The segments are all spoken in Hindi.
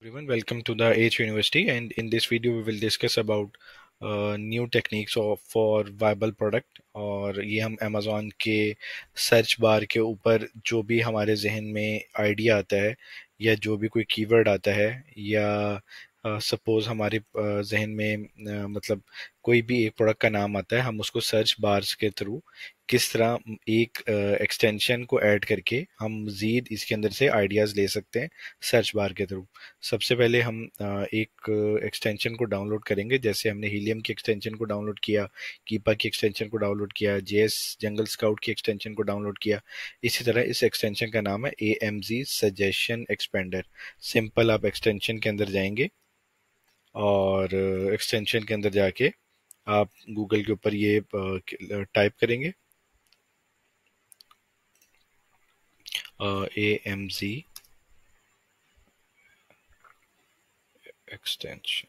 Everyone, welcome to the H University, and in this video we will discuss about new techniques for viable product। और ये हम Amazon के सर्च बार के ऊपर जो भी हमारे जहन में आइडिया आता है या जो भी कोई कीवर्ड आता है या सपोज हमारे जहन में मतलब कोई भी एक प्रोडक्ट का नाम आता है, हम उसको सर्च बार्स के थ्रू किस तरह एक एक्सटेंशन को ऐड करके हम मज़ीद इसके अंदर से आइडियाज़ ले सकते हैं सर्च बार के थ्रू। सबसे पहले हम एक एक्सटेंशन को डाउनलोड करेंगे, जैसे हमने हीलियम की एक्सटेंशन को डाउनलोड किया, कीपा की एक्सटेंशन को डाउनलोड किया, जेएस जंगल स्काउट की एक्सटेंशन को डाउनलोड किया। इसी तरह इस एक्सटेंशन का नाम है AMZ सजेशन एक्सपेंडर। सिंपल आप एक्सटेंशन के अंदर जाएंगे और एक्सटेंशन के अंदर जाके आप गूगल के ऊपर ये टाइप करेंगे AMZ एक्सटेंशन।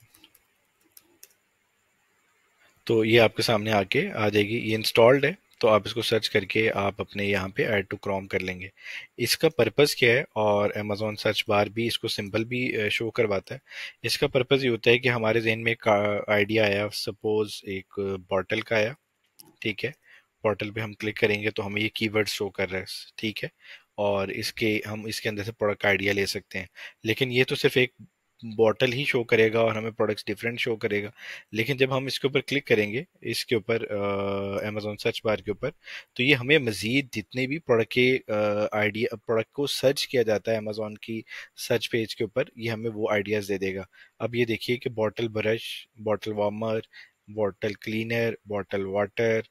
तो ये आपके सामने आके आ जाएगी, ये इंस्टॉल्ड है, तो आप इसको सर्च करके आप अपने यहाँ पे ऐड टू क्रोम कर लेंगे। इसका पर्पस क्या है, और अमेजोन सर्च बार भी इसको सिंपल भी शो करवाता है। इसका पर्पस ये होता है कि हमारे जहन में एक आइडिया आया, सपोज एक बॉटल का आया, ठीक है। पोर्टल पे हम क्लिक करेंगे तो हमें ये कीवर्ड शो कर रहा है, ठीक है। और इसके हम इसके अंदर से प्रोडक्ट आइडिया ले सकते हैं, लेकिन ये तो सिर्फ एक बॉटल ही शो करेगा और हमें प्रोडक्ट्स डिफरेंट शो करेगा। लेकिन जब हम इसके ऊपर क्लिक करेंगे, इसके ऊपर अमेजोन सर्च बार के ऊपर, तो ये हमें मजीद जितने भी प्रोडक्ट के आइडिया प्रोडक्ट को सर्च किया जाता है अमेजोन की सर्च पेज के ऊपर, ये हमें वो आइडियाज दे देगा। अब ये देखिए कि bottle brush, bottle warmer, bottle cleaner, bottle water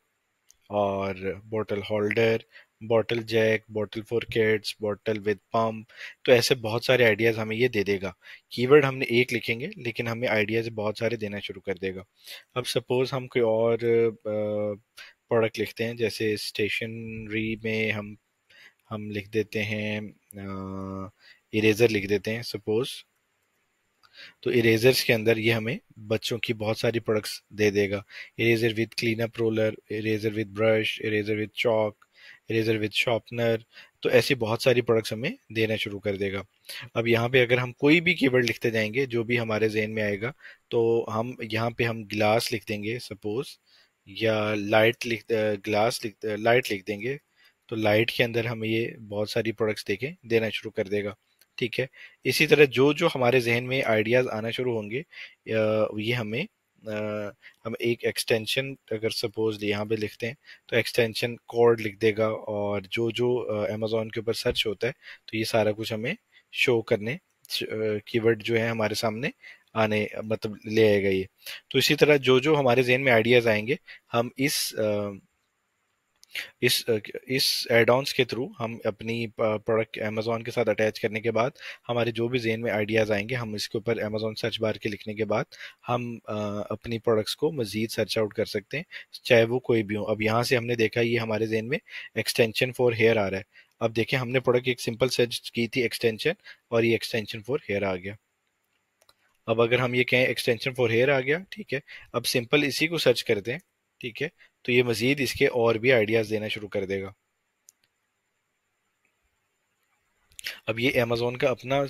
और bottle holder, bottle jack, bottle for kids, bottle with pump. तो ऐसे बहुत सारे आइडियाज हमें ये दे देगा। कीवर्ड हमने एक लिखेंगे लेकिन हमें आइडियाज बहुत सारे देना शुरू कर देगा। अब सपोज हम कोई और प्रोडक्ट लिखते हैं, जैसे स्टेशनरी में हम लिख देते हैं इरेजर लिख देते हैं सपोज। तो इरेजर्स के अंदर ये हमें बच्चों की बहुत सारी प्रोडक्ट्स दे देगा। Eraser with clean up roller, eraser with brush, eraser with chalk, eraser with sharpener. तो ऐसी बहुत सारी प्रोडक्ट्स हमें देना शुरू कर देगा। अब यहाँ पे अगर हम कोई भी कीवर्ड लिखते जाएंगे जो भी हमारे जहन में आएगा, तो हम यहाँ पे हम गिलास लिख देंगे सपोज, या लाइट लिख ग्लास लिख लाइट लिख देंगे। तो लाइट के अंदर हमें ये बहुत सारी प्रोडक्ट्स देना शुरू कर देगा, ठीक है। इसी तरह जो जो हमारे जहन में आइडियाज आना शुरू होंगे, ये हम एक एक्सटेंशन अगर सपोज यहाँ पे लिखते हैं तो एक्सटेंशन कोड लिख देगा, और जो जो अमेजोन के ऊपर सर्च होता है तो ये सारा कुछ हमें शो करने, कीवर्ड जो है हमारे सामने आने मतलब ले आएगा ये। तो इसी तरह जो जो हमारे जहन में आइडियाज आएंगे, हम इस इस एड ऑन्स के थ्रू हम अपनी प्रोडक्ट अमेजोन के साथ अटैच करने के बाद हमारे जो भी जेन में आइडियाज आएंगे, हम इसके ऊपर अमेजोन सर्च बार के लिखने के बाद हम अपनी प्रोडक्ट्स को मजीद सर्च आउट कर सकते हैं, चाहे वो कोई भी हो। अब यहाँ से हमने देखा ये हमारे जेन में एक्सटेंशन फॉर हेयर आ रहा है। अब देखें, हमने प्रोडक्ट एक सिंपल सर्च की थी एक्सटेंशन, और ये एक्सटेंशन फॉर हेयर आ गया। अब अगर हम ये कहें एक्सटेंशन फॉर हेयर आ गया, ठीक है। अब सिंपल इसी को सर्च करते हैं, ठीक है। तो ये मजीद इसके और भी आइडियाज देना शुरू कर देगा। अब ये अमेजोन का अपना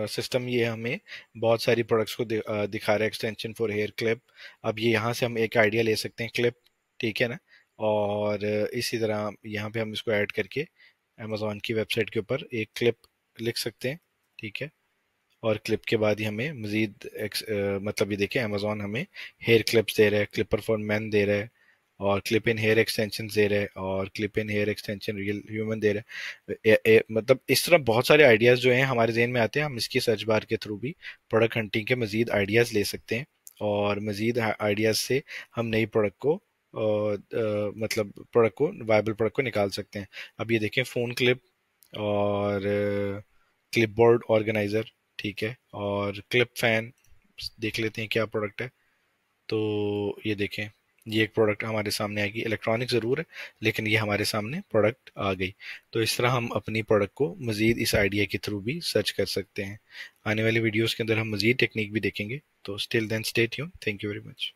सिस्टम, ये हमें बहुत सारी प्रोडक्ट्स को दिखा रहा है, एक्सटेंशन फॉर हेयर क्लिप। अब ये यहाँ से हम एक आइडिया ले सकते हैं क्लिप, ठीक है ना। और इसी तरह यहाँ पे हम इसको ऐड करके अमेजोन की वेबसाइट के ऊपर एक क्लिप लिख सकते हैं, ठीक है। और क्लिप के बाद ही हमें मजीद मतलब ये देखें, अमेजोन हमें हेयर क्लिप्स दे रहा है, क्लिपर फॉर मैन दे रहा है, और क्लिप इन हेयर एक्सटेंशन दे रहा है, और क्लिप इन हेयर एक्सटेंशन रियल ह्यूमन दे रहा है। मतलब इस तरह बहुत सारे आइडियाज जो हैं हमारे जहन में आते हैं, हम इसकी सर्च बार के थ्रू भी प्रोडक्ट हंटिंग के मजीद आइडियाज ले सकते हैं, और मजीद आइडियाज से हम नई प्रोडक्ट को मतलब प्रोडक्ट को वायबल प्रोडक्ट को निकाल सकते हैं। अब ये देखें, फोन क्लिप और क्लिपबोर्ड ऑर्गेनाइजर, ठीक है, और क्लिप फैन। देख लेते हैं क्या प्रोडक्ट है। तो ये देखें, ये एक प्रोडक्ट हमारे सामने आएगी, इलेक्ट्रॉनिक ज़रूर है लेकिन ये हमारे सामने प्रोडक्ट आ गई। तो इस तरह हम अपनी प्रोडक्ट को मज़ीद इस आइडिया के थ्रू भी सर्च कर सकते हैं। आने वाले वीडियोस के अंदर हम मज़ीद टेक्निक भी देखेंगे। तो still then stay tuned, thank you very much.